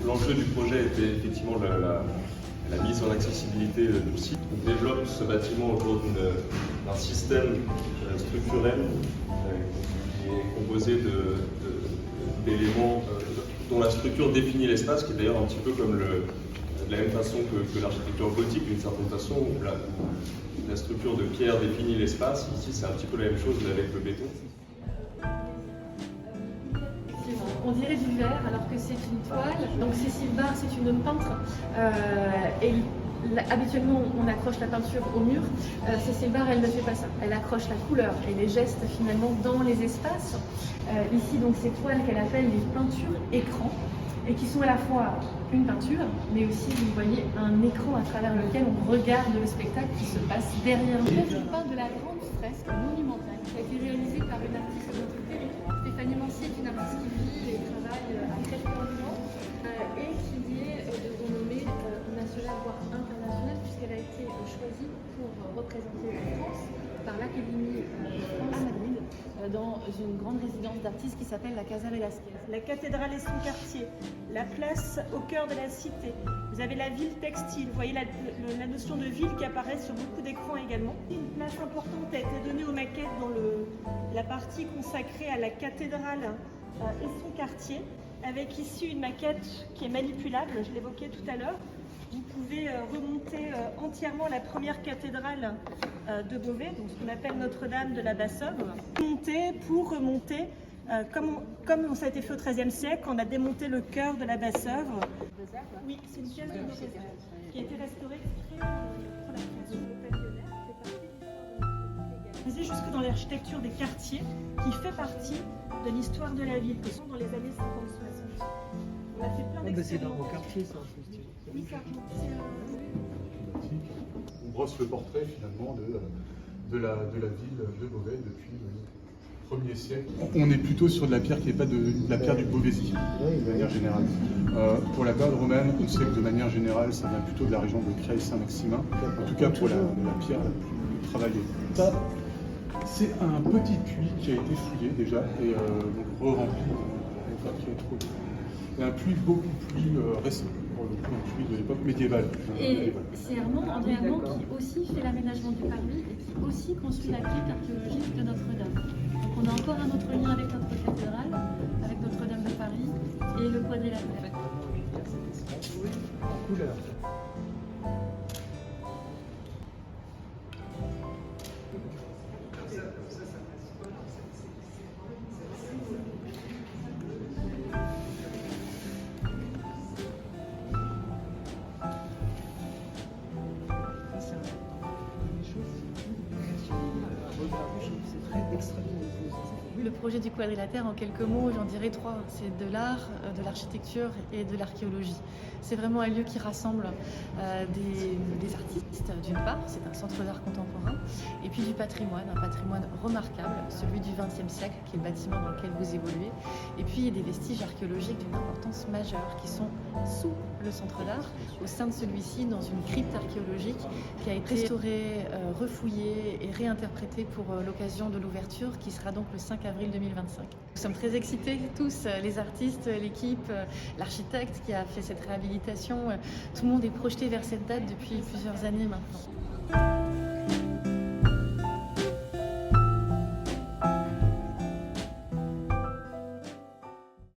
l'enjeu du projet était effectivement la mise en accessibilité du site. On développe ce bâtiment autour d'un système structurel qui est composé d'éléments dont la structure définit l'espace, qui est d'ailleurs un petit peu comme de la même façon que l'architecture gothique, d'une certaine façon, où la structure de pierre définit l'espace. Ici, c'est un petit peu la même chose, mais avec le béton. On dirait du verre alors que c'est une toile. Donc Cécile Barre, c'est une peintre. Habituellement, on accroche la peinture au mur. Cécile Barre, elle ne fait pas ça. Elle accroche la couleur et les gestes finalement dans les espaces. Ici, donc, ces toiles qu'elle appelle les peintures écrans et qui sont à la fois une peinture, mais aussi, vous voyez, un écran à travers lequel on regarde le spectacle qui se passe derrière nous. Je parle de la grande fresque monumentale qui a été réalisée par une artiste de notre territoire. Stéphanie Mancier est une artiste qui vit et travaille à Crépy-en-Villon et qui est de renommée nationale, voire internationale, puisqu'elle a été choisie pour représenter la France par l'Académie de France à Madrid dans une grande résidence d'artistes qui s'appelle la Casa Velasquez. La cathédrale et son quartier, la place au cœur de la cité. Vous avez la ville textile, vous voyez la notion de ville qui apparaît sur beaucoup d'écrans également. Une place importante a été donnée aux maquettes dans la partie consacrée à la cathédrale et son quartier, avec ici une maquette qui est manipulable, je l'évoquais tout à l'heure. Vous pouvez remonter entièrement la première cathédrale de Beauvais, donc ce qu'on appelle Notre-Dame de la Basse-Œuvre. Monter pour remonter, comme ça a été fait au XIIIe siècle, on a démonté le chœur de la Basse-Œuvre. Oui, c'est une pièce de nos réserves qui a été restaurée exprès pour la création de pavillonnaires. C'est jusque dans l'architecture des quartiers qui fait partie de l'histoire de la ville, que sont dans les années 50-60. On a fait plein d'expériences. C'est dans vos quartiers, ça, en plus. Oui, ça. On brosse le portrait finalement de la ville de Beauvais depuis le 1er siècle. On est plutôt sur de la pierre qui n'est pas de la pierre du Beauvaisis, de manière générale. Pour la période romaine, on sait que de manière générale, ça vient plutôt de la région de Creil-Saint-Maximin, en tout cas pour la pierre la plus travaillée. Ça, c'est un petit puits qui a été fouillé déjà et donc re-rempli qui est trop. Et un puits beaucoup plus récent. Un puits de l'époque médiévale. Et c'est André Armand qui aussi fait l'aménagement du parvis et qui aussi construit la crypte archéologique de Notre-Dame. Donc on a encore un autre lien avec notre cathédrale, avec Notre-Dame de Paris et le quadrilatère. En couleur. Le projet du quadrilatère, en quelques mots, j'en dirais trois. C'est de l'art, de l'architecture et de l'archéologie. C'est vraiment un lieu qui rassemble des artistes, d'une part, c'est un centre d'art contemporain, et puis du patrimoine, un patrimoine remarquable, celui du XXe siècle, qui est le bâtiment dans lequel vous évoluez, et puis des vestiges archéologiques d'une importance majeure, qui sont sous le centre d'art, au sein de celui-ci, dans une crypte archéologique qui a été restaurée, refouillée et réinterprétée pour l'occasion de l'ouverture, qui sera donc le 5 avril 2025. Nous sommes très excités tous, les artistes, l'équipe, l'architecte qui a fait cette réhabilitation. Tout le monde est projeté vers cette date depuis plusieurs années maintenant.